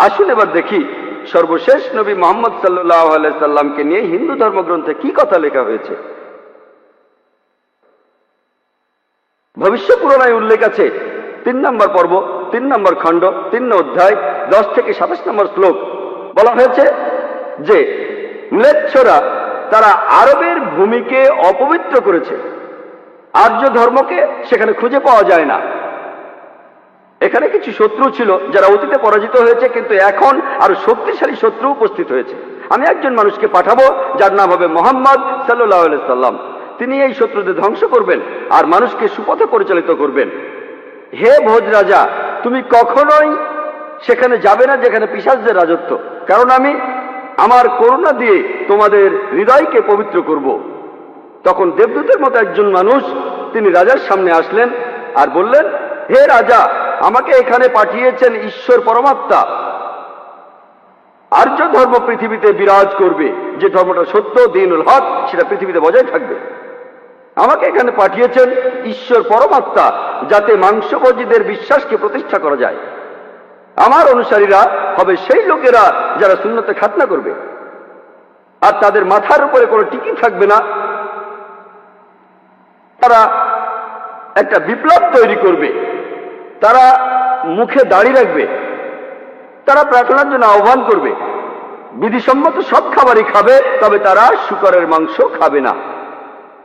আসুন এবার দেখি সর্বশেষ নবী মুহাম্মদ সাল্লাল্লাহু আলাইহি সাল্লামকে নিয়ে হিন্দু ধর্মগ্রন্থে কি কথা লেখা হয়েছে। ভবিষ্য পুরাণায় উল্লেখ আছে 3 নম্বর পর্ব, 3 নম্বর খণ্ড, 3 অধ্যায়, 10 থেকে 27 নম্বর শ্লোক। বলা হয়েছে যে ম্লেচ্ছরা তারা আরবের ভূমিকে অপবিত্র করেছে, আর্য ধর্মকে সেখানে খুঁজে পাওয়া যায় না। এখানে কিছু শত্রু ছিল যারা অতীতে পরাজিত হয়েছে, কিন্তু এখন আরো শক্তিশালী শত্রু উপস্থিত হয়েছে। আমি একজন মানুষকে পাঠাবো যার নাম হবে মুহাম্মদ সাল্লাল্লাহু আলাইহি সাল্লাম। তিনি এই শত্রুদের ধ্বংস করবেন আর মানুষকে সুপথে পরিচালিত করবেন। হে ভোজ রাজা, তুমি কখনোই সেখানে যাবে না যেখানে পিশাচদের রাজত্ব, কারণ আমি আমার করুণা দিয়ে তোমাদের হৃদয়কে পবিত্র করব। তখন দেবদূতের মতো একজন মানুষ তিনি রাজার সামনে আসলেন আর বললেন, হে রাজা, আমাকে এখানে পাঠিয়েছেন ঈশ্বর পরমাত্মা। আর্য ধর্ম পৃথিবীতে বিরাজ করবে, যে ধর্মটা সত্য, দ্বীনুল হক, সেটা পৃথিবীতে বজায় থাকবে। আমাকে এখানে পাঠিয়েছেন ঈশ্বর পরমাত্মা, যাতে মাংসভোজীদের বিশ্বাসকে প্রতিষ্ঠা করা যায়। আমার অনুসারীরা হবে সেই লোকেরা যারা সুন্নতে খাতনা করবে, আর তাদের মাথার উপরে কোনো টিকি থাকবে না। তারা একটা বিপ্লব তৈরি করবে, তারা মুখে দাড়ি রাখবে, তারা প্রার্থনার জন্য আহ্বান করবে, বিধিসম্মত সব খাবারই খাবে, তবে তারা শূকরের মাংস খাবে না।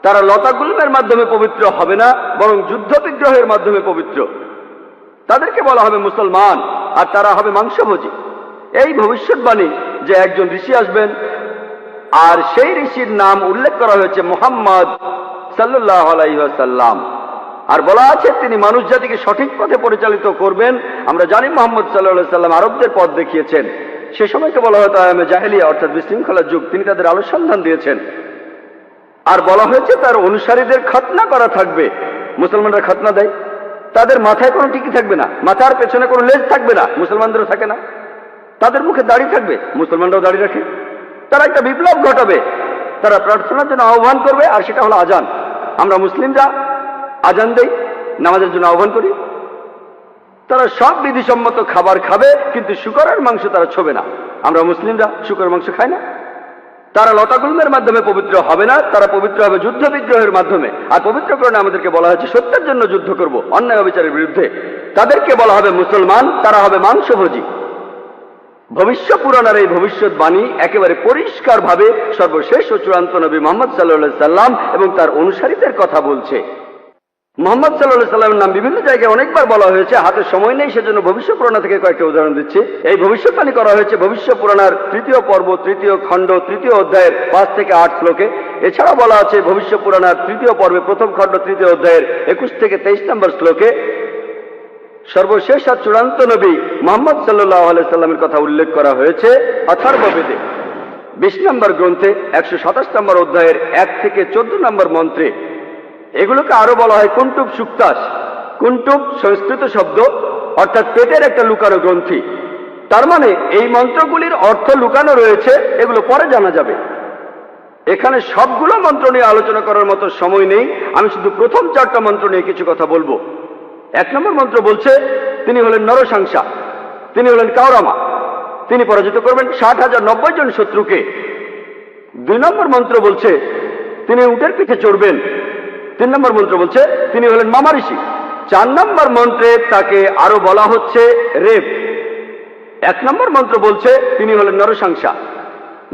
তারা লতাগুল্মের মাধ্যমে পবিত্র হবে না, বরং যুদ্ধ বিগ্রহের মাধ্যমে পবিত্র। তাদেরকে বলা হবে মুসলমান, আর তারা হবে মাংসভোজী। এই ভবিষ্যৎবাণী যে একজন ঋষি আসবেন, আর সেই ঋষির নাম উল্লেখ করা হয়েছে মুহাম্মদ সাল্লাল্লাহু আলাইহি ওয়াসাল্লাম। আর বলা আছে তিনি মানুষ জাতিকে সঠিক পথে পরিচালিত করবেন। আমরা জানি মুহাম্মদ সাল্লাল্লাহু আলাইহি ওয়াসাল্লাম আরবদের পথ দেখিয়েছেন। সে সময়কে বলা হতো আয়ামে জাহেলিয়া, অর্থাৎ বিশৃঙ্খলার যুগ। তিনি তাদের আলো সন্ধান দিয়েছেন। আর বলা হয়েছে তার অনুসারীদের খতনা করা থাকবে। মুসলমানরা খতনা দেয়, তাদের মাথায় কোনো টিকি থাকবে না, মাথার পেছনে কোনো লেজ থাকবে না, মুসলমানদেরও থাকে না। তাদের মুখে দাড়ি থাকবে, মুসলমানরাও দাড়ি রাখে। তারা একটা বিপ্লব ঘটাবে, তারা প্রার্থনার জন্য আহ্বান করবে, আর সেটা হলো আজান। আমরা মুসলিমরা আজান দেই, নামাজের জন্য আহ্বান করি। তারা সব বিধিসম্মত খাবার খাবে, কিন্তু শূকরের মাংস তারা ছোবে না। আমরা মুসলিমরা শূকরের মাংস খাই না। তারা লতাগুল্মের মাধ্যমে পবিত্র হবে না, তারা পবিত্র হবে যুদ্ধ বিগ্রহের মাধ্যমে। আর পবিত্রকরণে আমাদেরকে বলা হয়েছে সত্যের জন্য যুদ্ধ করব, অন্যায় অবিচারের বিরুদ্ধে। তাদেরকে বলা হবে মুসলমান, তারা হবে মাংসভোজী। ভবিষ্য পুরাণের এই ভবিষ্যৎবাণী একেবারে পরিষ্কার ভাবে সর্বশেষ ও চূড়ান্ত নবী মুহাম্মদ সাল্লাল্লাহু আলাইহি সাল্লাম এবং তার অনুসারীদের কথা বলছে। মুহাম্মদ সাল্লাল্লাহু আলাইহি সাল্লামের নাম বিভিন্ন জায়গায় অনেকবার বলা হয়েছে, হাতে সময় নেই, সেজন্য ভবিষ্য পুরাণ থেকে কয়েকটা উদাহরণ দিচ্ছি। এই ভবিষ্যৎবাণী করা হয়েছে ভবিষ্য পুরাণের 3য় পর্ব, 3য় খণ্ড, 3য় অধ্যায়ের 5 থেকে 8 শ্লোকে। এছাড়া বলা আছে ভবিষ্য পুরাণের 3য় পর্বে 1ম খণ্ড, 3য় অধ্যায়ের 21 থেকে 23 নম্বর শ্লোকে। সর্বশেষ আর চূড়ান্ত নবী মুহাম্মদ সাল্লাল্লাহু আলাইহি সাল্লামের কথা উল্লেখ করা হয়েছে অথর্ববেদে 20 নম্বর গ্রন্থে 127 নম্বর অধ্যায়ের 1 থেকে 14 নম্বর মন্ত্রে। এগুলোকে আরো বলা হয় কুন্টুব সুক্তাস। কুন্টুব সংস্কৃত শব্দ, অর্থাৎ পেটের একটা লুকানো গ্রন্থি। তার মানে এই মন্ত্রগুলির অর্থ লুকানো রয়েছে, এগুলো পরে জানা যাবে। এখানে সবগুলো মন্ত্র নিয়ে আলোচনা করার মতো সময় নেই, আমি শুধু প্রথম 4টা মন্ত্র নিয়ে কিছু কথা বলবো। 1 নম্বর মন্ত্র বলছে তিনি হলেন নরসাংসা, তিনি হলেন কাওরামা, তিনি পরাজিত করবেন 60,090 জন শত্রুকে। 2 নম্বর মন্ত্র বলছে তিনি উটের পিঠে চড়বেন। 3 নম্বর মন্ত্র বলছে তিনি হলেন মামা ঋষি। 4 নম্বর মন্ত্রে তাকে আরো বলা হচ্ছে রেব। 1 নম্বর মন্ত্র বলছে তিনি হলেন নরসাংসা।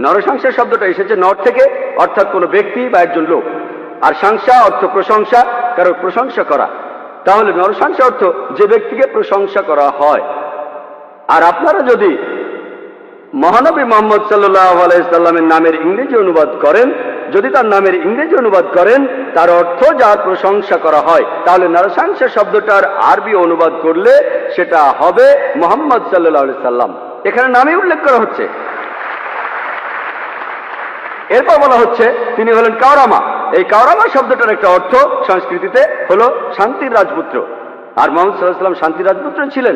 নরসাংসা শব্দটা এসেছে নর থেকে, অর্থাৎ কোনো ব্যক্তি বা একজন লোক। আর সাংসা অর্থ প্রশংসা, কারো প্রশংসা করা। তাহলে নরসাংসা অর্থ যে ব্যক্তিকে প্রশংসা করা হয়। আর আপনারা যদি মহানবী মুহাম্মদ সাল্লাল্লাহু আলাইহি সাল্লামের নামের ইংরেজি অনুবাদ করেন, যদি তার নামের ইংরেজি অনুবাদ করেন তার অর্থ যার প্রশংসা করা হয়, তাহলে নরসাংসা শব্দটার আরবি অনুবাদ করলে সেটা হবে মুহাম্মদ সাল্লাল্লাহু আলাইহি সাল্লাম। এখানে নামে উল্লেখ করা হচ্ছে। এরপর বলা হচ্ছে তিনি হলেন কাওরামা। এই কাওরামা শব্দটার একটা অর্থ সংস্কৃতিতে হলো শান্তির রাজপুত্র। আর মুহাম্মদ সাল্লাল্লাহু আলাইহি সাল্লাম শান্তির রাজপুত্র ছিলেন।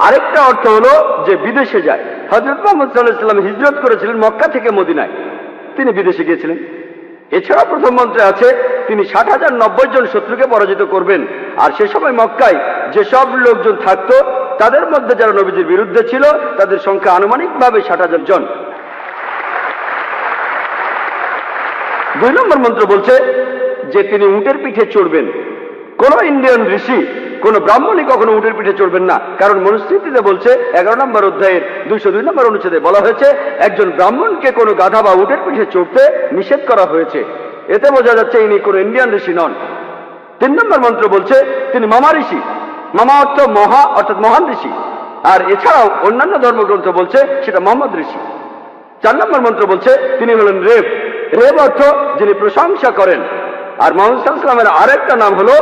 আরেকটা অর্থ হলো যে বিদেশে যায়। হযরত মুহাম্মদ সাল্লাল্লাহু আলাইহি সাল্লাম হিজরত করেছিলেন মক্কা থেকে মদিনায়, তিনি বিদেশে গিয়েছিলেন। এছাড়া প্রথম মন্ত্রে আছে তিনি 60,090 জন শত্রুকে পরাজিত করবেন। আর সে সময় মক্কায় যেসব লোকজন থাকতো তাদের মধ্যে যারা নবীজির বিরুদ্ধে ছিল তাদের সংখ্যা আনুমানিকভাবে 60,000 জন। 2 নম্বর মন্ত্র বলছে যে তিনি উটের পিঠে চড়বেন। কোন ইন্ডিয়ান ঋষি, কোন ব্রাহ্মণই কখনো উটের পিঠে চড়বেন না, কারণ মনুস্মৃতিতে বলছে 11 নম্বর অধ্যায়ের 202 নম্বর অনুচ্ছেদে বলা হয়েছে একজন ব্রাহ্মণকে কোনো গাধা বা উটের পিঠে চড়তে নিষেধ করা হয়েছে। এতে বোঝা যাচ্ছে ইনি কোন ইন্ডিয়ান ঋষি নন। 3 নম্বর মন্ত্র বলছে তিনি মামা ঋষি। মামা অর্থ মহা, অর্থাৎ মহান ঋষি। আর এছাড়াও অন্যান্য ধর্মগ্রন্থ বলছে সেটা মোহাম্মদ ঋষি। 4 নম্বর মন্ত্র বলছে তিনি হলেন রেব। রেব অর্থ যিনি প্রশংসা করেন। আর মোহাম্মদ সাল্লাল্লাহু আলাইহি ওয়াসাল্লামের আরেকটা নাম হলো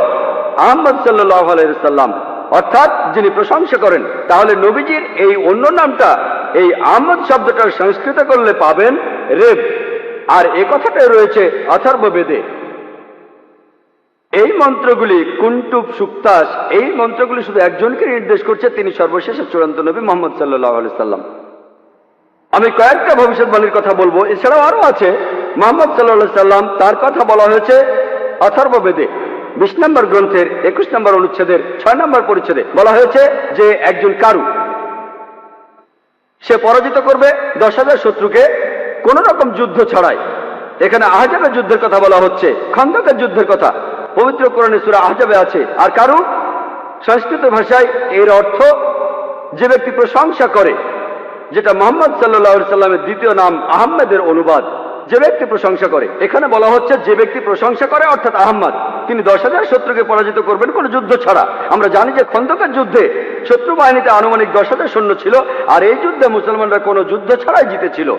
আহমদ সাল্লাল্লাহু আলাইহি ওয়াসাল্লাম, অর্থাৎ যিনি প্রশংসা করেন। তাহলে নবীজির এই অন্য নামটা, এই আহমদ শব্দটার সংস্কৃত করলে পাবেন রেব। আর এ কথাটাই রয়েছে অথর্ববেদে। এই মন্ত্রগুলি কুন্টুব সুক্তাস, এই মন্ত্রগুলি শুধু একজনকে নির্দেশ করছে, তিনি সর্বশেষ চূড়ান্ত নবী মুহাম্মদ সাল্লাল্লাহু আলাইহি ওয়াসাল্লাম। আমি কয়েকটা ভবিষ্যৎবাণীর কথা বলবো, এছাড়াও আরো আছে। মুহাম্মদ সাল্লাল্লাহু আলাইহি ওয়াসাল্লাম, তার কথা বলা হয়েছে অথর্ববেদে 20 নম্বর গ্রন্থের 21 নম্বর অনুচ্ছেদের 6 নম্বর পরিচ্ছেদে বলা হয়েছে যে একজন কারু, সে পরাজিত করবে 10,000 শত্রুকে কোন রকম যুদ্ধ ছাড়াই। এখানে আহজাবের যুদ্ধের কথা বলা হচ্ছে, খন্দকের যুদ্ধের কথা পবিত্র কোরআনে সূরা আহজাবে আছে। আর কারু সংস্কৃত ভাষায় এর অর্থ যে ব্যক্তি প্রশংসা করে, যেটা মুহাম্মদ সাল্লাল্লাহু আলাইহি সাল্লামের দ্বিতীয় নাম আহমেদের অনুবাদ। যে ব্যক্তি প্রশংসা করে, এখানে বলা হচ্ছে যে ব্যক্তি প্রশংসা করে অর্থাৎ আহমদ, তিনি 10,000 শত্রুকে পরাজিত করবেন কোনো যুদ্ধ ছাড়া। আমরা জানি যে খন্দকের যুদ্ধে শত্রু বাহিনীতে আনুমানিক 10,000 সৈন্য ছিল, আর এই যুদ্ধে মুসলমানরা কোনো যুদ্ধ ছাড়াই জিতেছিল।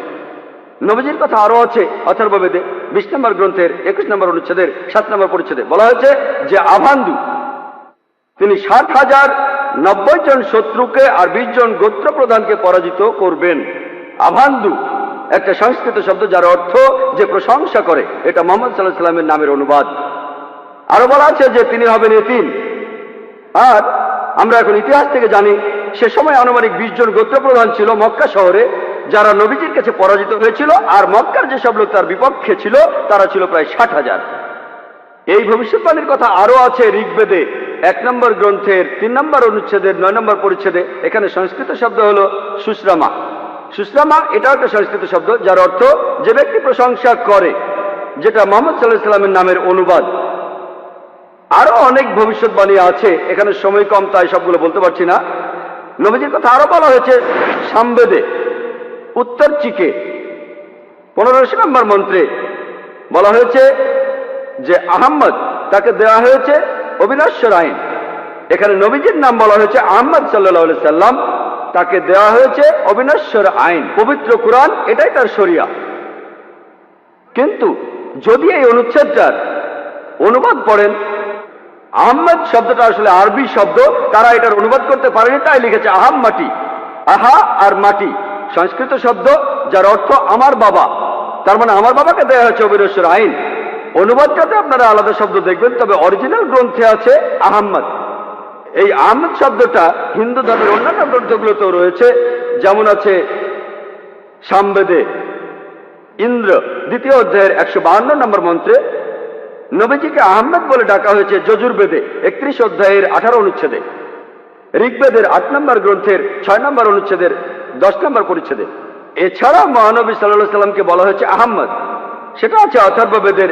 নবীজির কথা আরো আছে অথর্ববেদে 20 নম্বর গ্রন্থের 21 নম্বর অনুচ্ছেদের 7 নম্বর পরিচ্ছেদে বলা হয়েছে যে আভান্দু, তিনি 60,090 জন শত্রুকে আর 20 জন গোত্র প্রধানকে পরাজিত করবেন। আভান্দু একটা সংস্কৃত শব্দ যার অর্থ যে প্রশংসা করে, এটা মুহাম্মদ সাল্লাল্লাহু আলাইহি ওয়াসাল্লামের নামের অনুবাদ। আরো বলা আছে যে তিনি হবেন এতিম। আর আমরা এখন ইতিহাস থেকে জানি সে সময় আনুমানিক 20 জন গোত্র প্রধান ছিল মক্কা শহরে, যারা নবীজির কাছে পরাজিত হয়েছিল। আর মক্কার যেসব লোক তার বিপক্ষে ছিল তারা ছিল প্রায় 60,000। এই ভবিষ্যৎবাণীর কথা আরো আছে ঋগ্বেদে 1 নম্বর গ্রন্থের 3 নম্বর অনুচ্ছেদের 9 নম্বর পরিচ্ছেদে। এখানে সংস্কৃত শব্দ হলো সুশ্রামা। সুশ্রামা এটাও একটা সংস্কৃত শব্দ যার অর্থ যে ব্যক্তি প্রশংসা করে, যেটা মুহাম্মদ সাল্লাল্লাহু আলাইহি ওয়াসাল্লামের নামের অনুবাদ। আরো অনেক ভবিষ্যৎবাণী আছে, এখানে সময় কম তাই সবগুলো বলতে পারছি না। নবীজির কথা আরো বলা হয়েছে সামবেদে উত্তর চিকে 15 নম্বর মন্ত্রে বলা হয়েছে যে আহম্মদ, তাকে দেওয়া হয়েছে অবিনশ্বর আইন। এখানে নবীজির নাম বলা হয়েছে আহমদ সাল্লাল্লাহু আলাইহি সাল্লাম, তাকে দেওয়া হয়েছে অবিনশ্বর আইন। পবিত্র কুরআন এটাই তার শরিয়া। কিন্তু যদি এই অনুচ্ছেদটার অনুবাদ পড়েন, আহমদ শব্দটা আসলে আরবি শব্দ, তারা এটার অনুবাদ করতে পারেনি, তাই লিখেছে আহাম মাটি। আহা আর মাটি সংস্কৃত শব্দ যার অর্থ আমার বাবা, তার মানে আমার বাবাকে দেওয়া হয়েছে অবিনশ্বর আইন। অনুবাদটাতে আপনারা আলাদা শব্দ দেখবেন, তবে অরিজিনাল গ্রন্থে আছে আহম্মদ। এই আহমদ শব্দটা হিন্দু ধর্মের অন্যান্য গ্রন্থগুলোতেও রয়েছে, যেমন আছে সামবেদে ইন্দ্র 2য় অধ্যায়ের 152 নম্বর মন্ত্রে নবীজিকে আহমদ বলে ডাকা হয়েছে যজুর্বেদে 31 অধ্যায়ের 18 অনুচ্ছেদে, ঋগ্বেদের 8 নম্বর গ্রন্থের 6 নম্বর অনুচ্ছেদের 10 নম্বর পরিচ্ছেদে। এছাড়া মহানবী সাল্লাল্লাহু আলাইহি সাল্লামকে বলা হয়েছে আহমদ, সেটা আছে অথর্ববেদের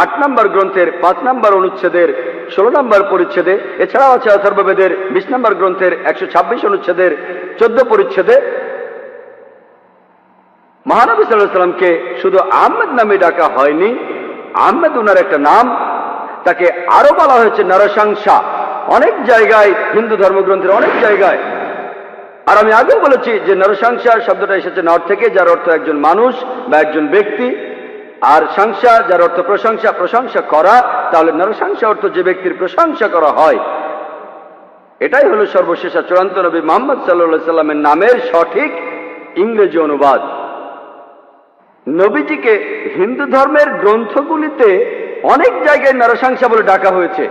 8 নম্বর গ্রন্থের 5 নম্বর অনুচ্ছেদের 16 নম্বর পরিচ্ছেদে। এছাড়াও আছে অথর্ববেদের 20 নম্বর গ্রন্থের 126 অনুচ্ছেদের 14 পরিচ্ছেদে। মহানবী সাল্লাল্লাহু আলাইহি সাল্লামকে শুধু আহমদ নামে ডাকা হয়নি, আহমদ উনার একটা নাম, তাকে আরো বলা হয়েছে নরসংসা অনেক জায়গায়, হিন্দু ধর্মগ্রন্থের অনেক জায়গায়। আর আমি আগেও বলেছি যে নরসংসা শব্দটা এসেছে নর থেকে, যার অর্থ একজন মানুষ বা একজন ব্যক্তি। আর সংসা যার অর্থ প্রশংসা, প্রশংসা করা। তাহলে নরসংসা অর্থ যে ব্যক্তির প্রশংসা করা হয়। এটাই হলো সর্বশেষ চূড়ান্ত নবী মুহাম্মদ সাল্লাল্লাহু আলাইহি সাল্লামের নামের সঠিক ইংরেজি অনুবাদ। নবীজিকে হিন্দু ধর্মের গ্রন্থগুলিতে অনেক জায়গায় নরসংসা বলে ডাকা হয়েছে।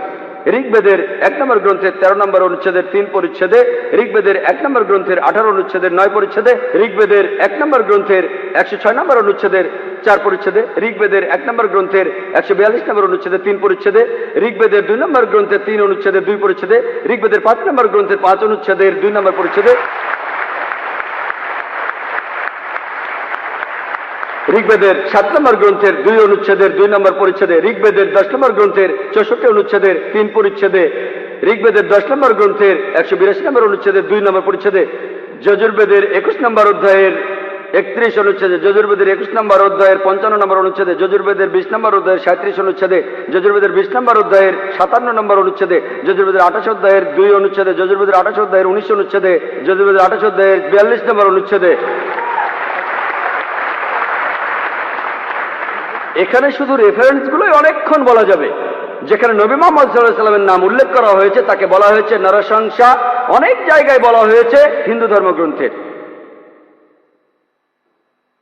ঋগ্বেদের 1 নম্বর গ্রন্থের 13 নম্বর অনুচ্ছেদের 3 পরিচ্ছেদে, ঋগ্বেদের 1 নম্বর গ্রন্থের 18 অনুচ্ছেদের 9 পরিচ্ছেদে, ঋগ্বেদের 1 নম্বর গ্রন্থের 106 নম্বর অনুচ্ছেদের 4 পরিচ্ছেদে, ঋগ্বেদের 1 নম্বর গ্রন্থের 142 নম্বর অনুচ্ছেদে 3 পরিচ্ছেদে, ঋগ্বেদের 2 নম্বর গ্রন্থের 3 অনুচ্ছেদে 2 পরিচ্ছেদে, ঋগ্বেদের 5 নম্বর গ্রন্থের 5 অনুচ্ছেদের 2 নম্বর পরিচ্ছেদে, ঋগ্বেদের 7 নম্বর গ্রন্থের 2 অনুচ্ছেদের 2 নম্বর পরিচ্ছেদে, ঋগ্বেদের 10 নম্বর গ্রন্থের 64 অনুচ্ছেদের 3 পরিচ্ছেদে, ঋগ্বেদের 10 নম্বর গ্রন্থের 182 নম্বর অনুচ্ছেদের 2 নম্বর পরিচ্ছেদে, যজুর্বেদের 21 নম্বর অধ্যায়ের 31 অনুচ্ছেদে, যজুর্বেদের 21 নম্বর অধ্যায়ের 55 নম্বর অনুচ্ছেদে, যজুর্বেদের 20 নম্বর অধ্যায়ের 37 অনুচ্ছেদে, যজুর্বেদের 20 নম্বর অধ্যায়ের 57 নম্বর অনুচ্ছেদে, যজুর্বেদের 28 অধ্যায়ের 2 অনুচ্ছেদে, যজুর্বেদের 28 অধ্যায়ের 19 অনুচ্ছেদে, যজুর্বেদের 28 অধ্যায়ের 42 নম্বর অনুচ্ছেদে। এখানে শুধু রেফারেন্সগুলোই অনেকক্ষণ বলা যাবে। যেখানে নবী মুহাম্মদ সাল্লাল্লাহু আলাইহি সাল্লামের নাম উল্লেখ করা হয়েছে তাকে বলা হয়েছে নরশংসা, অনেক জায়গায় বলা হয়েছে হিন্দু ধর্মগ্রন্থের।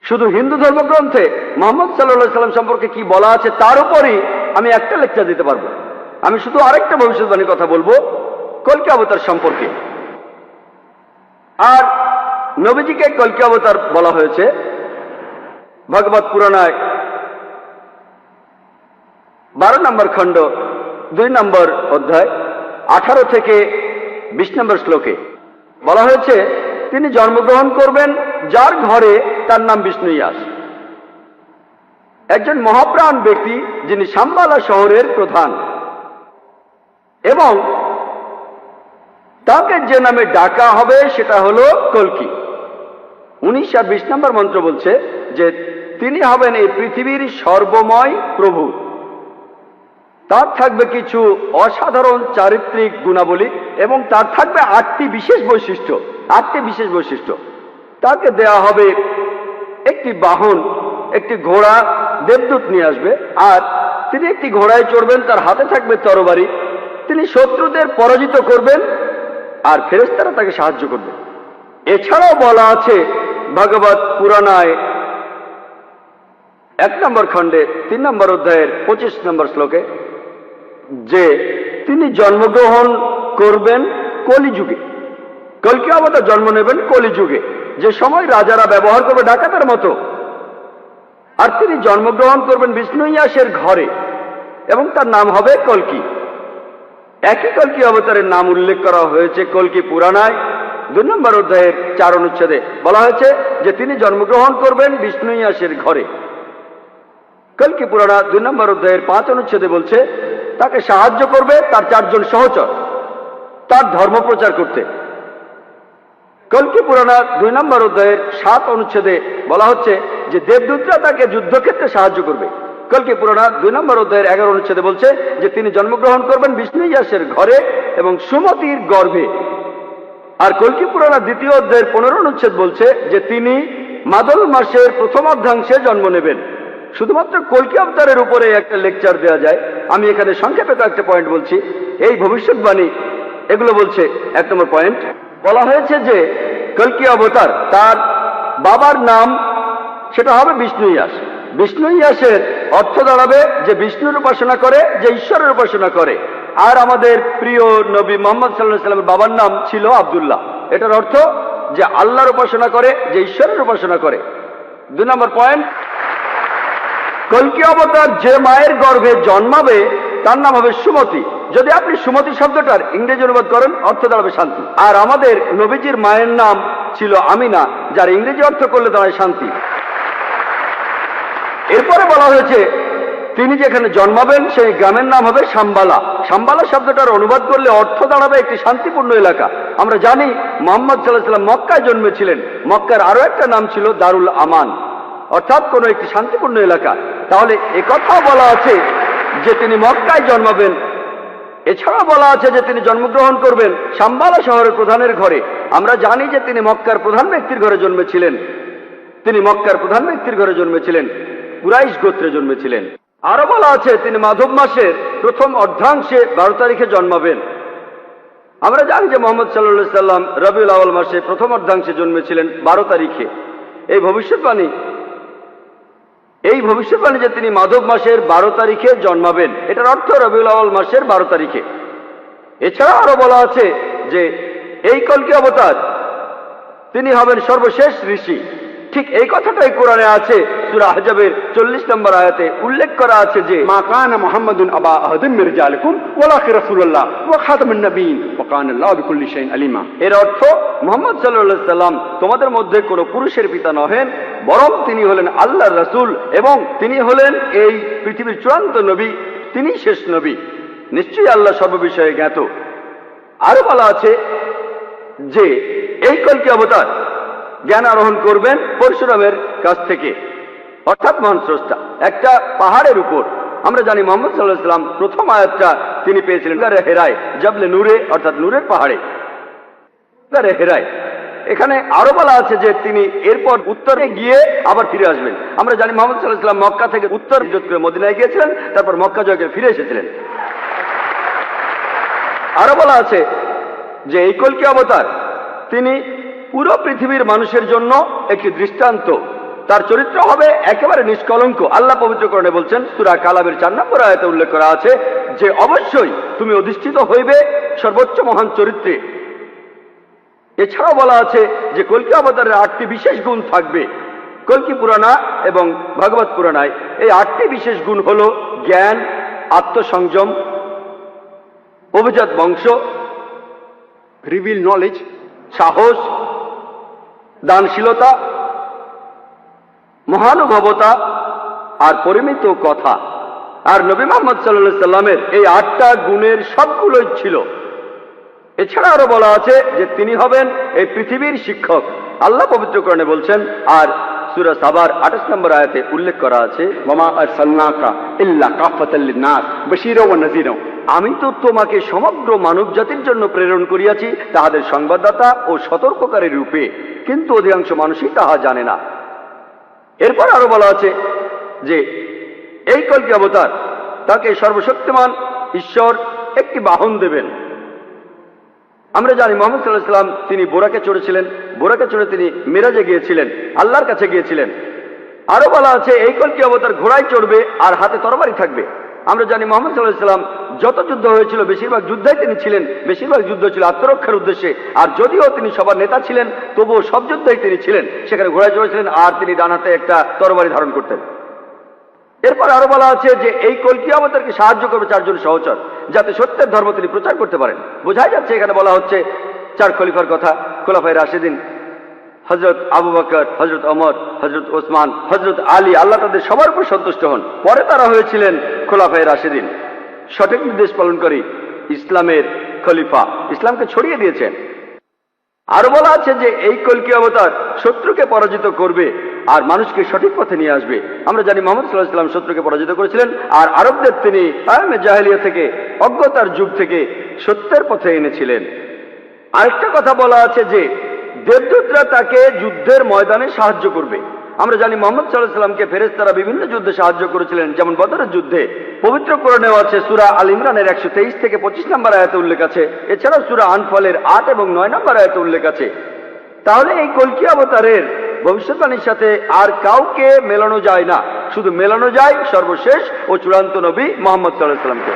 শুধু হিন্দু ধর্মগ্রন্থে মুহাম্মদ সাল্লাল্লাহু আলাইহি সাল্লাম সম্পর্কে কি বলা আছে তার উপরই আমি একটা লেকচার দিতে পারবো। আমি শুধু আরেকটা ভবিষ্যৎবাণীর কথা বলবো কল্কি অবতার সম্পর্কে। আর নবীজিকে কল্কি অবতার বলা হয়েছে ভগবত পুরাণায় 12 নম্বর খণ্ড 2 নম্বর অধ্যায় 18 থেকে 20 নম্বর শ্লোকে বলা হয়েছে তিনি জন্মগ্রহণ করবেন যার ঘরে তার নাম বিষ্ণু ইয়াস, একজন মহাপ্রাণ ব্যক্তি যিনি শাম্বালা শহরের প্রধান, এবং তাকে যে নামে ডাকা হবে সেটা হলো কল্কি। 19 আর 20 নম্বর মন্ত্র বলছে যে তিনি হবেন এই পৃথিবীর সর্বময় প্রভু। তার থাকবে কিছু অসাধারণ চারিত্রিক গুণাবলী এবং তার থাকবে 8টি বিশেষ বৈশিষ্ট্য। 8টি বিশেষ বৈশিষ্ট্য তাকে দেয়া হবে একটি বাহন, একটি ঘোড়া দেবদূত নিয়ে আসবে, আর তিনি একটি ঘোড়ায় চড়বেন, তার হাতে থাকবে তরবারি, তিনি শত্রুদের পরাজিত করবেন আর ফেরেশতারা তাকে সাহায্য করবে। এছাড়াও বলা আছে ভগবত পুরাণায় 1 নম্বর খণ্ডে 3 নম্বর অধ্যায়ের 25 নম্বর শ্লোকে যে তিনি জন্মগ্রহণ করবেন কলিযুগে। কল্কি অবতার জন্ম নেবেন কলিযুগে, যে সময় রাজারা ব্যবহার করবে ডাকাতের মতো। আর তিনি জন্মগ্রহণ করবেন বিষ্ণু ইয়াসের ঘরে এবং তার নাম হবে কল্কি। একই কল্কি অবতারের নাম উল্লেখ করা হয়েছে কল্কি পুরাণায় 2 নম্বর অধ্যায়ের 4 অনুচ্ছেদে। বলা হয়েছে যে তিনি জন্মগ্রহণ করবেন বিষ্ণু ইয়াসের ঘরে। কল্কি পুরাণা 2 নম্বর অধ্যায়ের 5 অনুচ্ছেদে বলছে তাকে সাহায্য করবে তার 4 জন সহচর তার ধর্ম প্রচার করতে। কল্কি পুরাণা 2 নম্বর অধ্যায়ের 7 অনুচ্ছেদে বলা হচ্ছে যে দেবদূতরা তাকে যুদ্ধক্ষেত্রে সাহায্য করবে। কল্কি পুরাণা 2 নম্বর অধ্যায়ের 11 অনুচ্ছেদে বলছে যে তিনি জন্মগ্রহণ করবেন বিষ্ণু ইয়াসের ঘরে এবং সুমতির গর্ভে। আর কল্কি পুরাণা 2য় অধ্যায়ের 15 অনুচ্ছেদ বলছে যে তিনি মাদল মাসের প্রথম অর্ধাংশে জন্ম নেবেন। শুধুমাত্র কল্কি অবতারের উপরে একটা লেকচার দেওয়া যায়, আমি এখানে সংক্ষেপে কয়েকটা পয়েন্ট বলছি। এই ভবিষ্যৎবাণী এগুলো বলছে 1 নম্বর পয়েন্ট, বলা হয়েছে যে কল্কি অবতার তার বাবার নাম সেটা হবে বিষ্ণু ইয়াস। বিষ্ণু ইয়াসের অর্থ দাঁড়াবে যে বিষ্ণুর উপাসনা করে, যে ঈশ্বরের উপাসনা করে। আর আমাদের প্রিয় নবী মুহাম্মদ সাল্লাল্লাহু আলাইহি সাল্লামের বাবার নাম ছিল আব্দুল্লাহ। এটার অর্থ যে আল্লাহর উপাসনা করে, যে ঈশ্বরের উপাসনা করে। 2 নম্বর পয়েন্ট, কল্কি অবতার যে মায়ের গর্ভে জন্মাবে তার নাম হবে সুমতি। যদি আপনি সুমতি শব্দটার ইংরেজি অনুবাদ করেন অর্থ দাঁড়াবে শান্তি। আর আমাদের নবীজির মায়ের নাম ছিল আমিনা, যার ইংরেজি অর্থ করলে দাঁড়ায় শান্তি। এরপরে বলা হয়েছে তিনি যেখানে জন্মাবেন সেই গ্রামের নাম হবে শাম্বালা। শাম্বালা শব্দটার অনুবাদ করলে অর্থ দাঁড়াবে একটি শান্তিপূর্ণ এলাকা। আমরা জানি মুহাম্মদ সাল্লাল্লাহু আলাইহি সাল্লাম মক্কায় জন্মেছিলেন। মক্কার আরো একটা নাম ছিল দারুল আমান, অর্থাৎ কোন একটি শান্তিপূর্ণ এলাকা। তাহলে একথা বলা আছে যে তিনি মক্কায় জন্মাবেন। এছাড়া বলা আছে যে তিনি জন্মগ্রহণ করবেন শাম্বালা শহরের প্রধানের ঘরে। আমরা জানি যে তিনি মক্কার প্রধান ব্যক্তির ঘরে জন্মেছিলেন। তিনি মক্কার প্রধান ব্যক্তির ঘরে জন্মেছিলেন, কুরাইশ গোত্রে জন্মেছিলেন। আরো বলা আছে তিনি মাধব মাসের প্রথম অর্ধাংশে 12 তারিখে জন্মাবেন। আমরা জানি যে মুহাম্মদ সাল্লাল্লাহু আলাইহি সাল্লাম রবিউল আউয়াল মাসে প্রথম অর্ধাংশে জন্মেছিলেন 12 তারিখে। এই ভবিষ্যৎবাণী যে তিনি মাধব মাসের 12 তারিখে জন্মাবেন, এটার অর্থ রবিউল আউয়াল মাসের 12 তারিখে। এছাড়া আরো বলা আছে যে এই কল্কি অবতার তিনি হবেন সর্বশেষ ঋষি। ঠিক এই কথাটাই কোরআনে আছে। সূরা আহজাবের 40 নম্বর আয়াতে উল্লেখ করা আছে যে মা কানা মুহাম্মাদুন আবা আহাদিন মির রিজালিকুম ওয়ালাকিন রাসূলুল্লাহ ওয়া খাতামুন নবিয়্যিন ওয়া কানা আল্লাহু বিকুল্লি শাইইন আলিমা। এর অর্থ মুহাম্মদ সাল্লাল্লাহু আলাইহি সাল্লাম তোমাদের মধ্যে কোনো পুরুষের পিতা নহেন, বরং তিনি হলেন আল্লাহর রাসূল এবং তিনি হলেন এই পৃথিবীর চূড়ান্ত নবী, তিনি শেষ নবী। নিশ্চয়ই আল্লাহ সর্ববিষয়ে জ্ঞাত। আরো বলা আছে যে এই কলকি অবতার জ্ঞান আরোহণ করবেন পরশুরামের কাছ থেকে, অর্থাৎ মহান স্রষ্টা একটা পাহাড়ের উপর। আমরা জানি মুহাম্মদ সাল্লাল্লাহু আলাইহি সাল্লাম প্রথম আয়াতটা তিনি পেয়েছিলেন গারে হেরায়, জাবলে নূরে, অর্থাৎ নূরের পাহাড়ে, গারে হেরায়। এখানে আরো বলা আছে যে তিনি এরপর উত্তরে গিয়ে আবার ফিরে আসবেন। আমরা জানি মুহাম্মদ সাল্লাল্লাহু আলাইহি সাল্লাম মক্কা থেকে উত্তর হিজরত করে মদিনায় গিয়েছিলেন, তারপর মক্কা জয় করে ফিরে এসেছিলেন। আরো বলা আছে যে এই কলকি অবতার তিনি পুরো পৃথিবীর মানুষের জন্য একটি দৃষ্টান্ত। তার চরিত্র হবে একেবারে নিষ্কলঙ্ক। আল্লাহ পবিত্রকরণে বলছেন, সূরা কালামের 4 নম্বর আয়াতে উল্লেখ করা আছে যে অবশ্যই তুমি অধিষ্ঠিত হইবে সর্বোচ্চ মহান চরিত্রে। এছাড়াও বলা আছে যে কলকি অবতারের 8টি বিশেষ গুণ থাকবে। কলকি পুরাণা এবং ভাগবত পুরাণায় এই 8টি বিশেষ গুণ হল জ্ঞান, আত্মসংযম, অভিজাত বংশ, রিভিল নলেজ, সাহস, দানশীলতা, মহানুভবতা আর পরিমিত কথা। আর নবী মুহাম্মদ সাল্লাল্লাহু আলাইহি সাল্লামের এই 8টা গুণের সবগুলোই ছিল। এছাড়া আরো বলা আছে যে তিনি হবেন এই পৃথিবীর শিক্ষক। আল্লাহ পবিত্রকরণে বলছেন, আর সূরা সাবার 28 নম্বর আয়াতে উল্লেখ করা আছে, ওয়ামা আরসালনাকা ইল্লা কাফাতাল লিন-নাস বাশীরা ওয়া নাযীরা। আমি তো তোমাকে সমগ্র মানব জাতির জন্য প্রেরণ করিয়াছি তাহাদের সংবাদদাতা ও সতর্ককারী রূপে, কিন্তু অধিকাংশ মানুষই তাহা জানে না। এরপর আরো বলা আছে যে এই কলকি অবতার তাকে সর্বশক্তিমান ঈশ্বর একটি বাহন দেবেন। আমরা জানি মুহাম্মদ সাল্লাল্লাহু আলাইহি সাল্লাম তিনি বোরাকে চড়েছিলেন, বোরাকে চড়ে তিনি মিরাজে গিয়েছিলেন, আল্লাহর কাছে গিয়েছিলেন। আরো বলা আছে এই কলকি অবতার ঘোড়ায় চড়বে আর হাতে তরবারি থাকবে। আমরা জানি মুহাম্মদ সাল্লাল্লাহু আলাইহি সাল্লাম যত যুদ্ধ হয়েছিল বেশিরভাগ যুদ্ধই তিনি ছিলেন, বেশিরভাগ যুদ্ধ ছিল আত্মরক্ষার উদ্দেশ্যে। আর যদিও তিনি সবার নেতা ছিলেন, তবুও সব যুদ্ধই তিনি ছিলেন, সেখানে ঘোড়ায় চড়েছিলেন আর তিনি ডান হাতে একটা তরবারি ধারণ করতেন। এরপর আরো বলা আছে যে এই কলকি অবতারকে সাহায্য করবে 4 জন সহচর, যাতে সত্যের ধর্ম তিনি প্রচার করতে পারেন। বোঝাই যাচ্ছে এখানে বলা হচ্ছে 4 খলিফার কথা, খোলাফায়ে রাশিদিন, হযরত আবু বকর, হযরত ওমর, হযরত ওসমান, হযরত আলী, আল্লাহ তাদের সবার উপর সন্তুষ্ট হন। পরে তারা হয়েছিলেন খোলাফায়ে রাশিদিন, সঠিক নির্দেশ পালনকারী, ইসলামের খলিফা, ইসলামকে ছড়িয়ে দিয়েছেন। আরো বলা আছে যে এই কলকি অবতার শত্রুকে পরাজিত করবে আর মানুষকে সঠিক পথে নিয়ে আসবে। আমরা জানি মুহাম্মদ সাল্লাল্লাহু আলাইহি সাল্লাম শত্রুকে পরাজিত করেছিলেন আর আরবদের তিনি আয়ামে জাহেলিয়া থেকে, অজ্ঞতার যুগ থেকে সত্যের পথে এনেছিলেন। আরেকটা কথা বলা আছে যে দেবদূতরা তাকে যুদ্ধের ময়দানে সাহায্য করবে। আমরা জানি মুহাম্মদ সাল্লাল্লাহু আলাইহি সাল্লামকে ফেরেশতারা বিভিন্ন যুদ্ধে সাহায্য করেছিলেন, যেমন বদরের যুদ্ধে। পবিত্র কোরআনেও আছে, সূরা আল ইমরানের 123 থেকে 25 নম্বর আয়াতে উল্লেখ আছে। এছাড়াও সূরা আনফালের 8 এবং 9 নম্বর আয়াতে উল্লেখ আছে। তাহলে এই কলকি অবতারের ভবিষ্যৎবাণীর সাথে আর কাউকে মেলানো যায় না, শুধু মেলানো যায় সর্বশেষ ও চূড়ান্ত নবী মুহাম্মদ সাল্লাল্লাহু আলাইহি সাল্লামকে।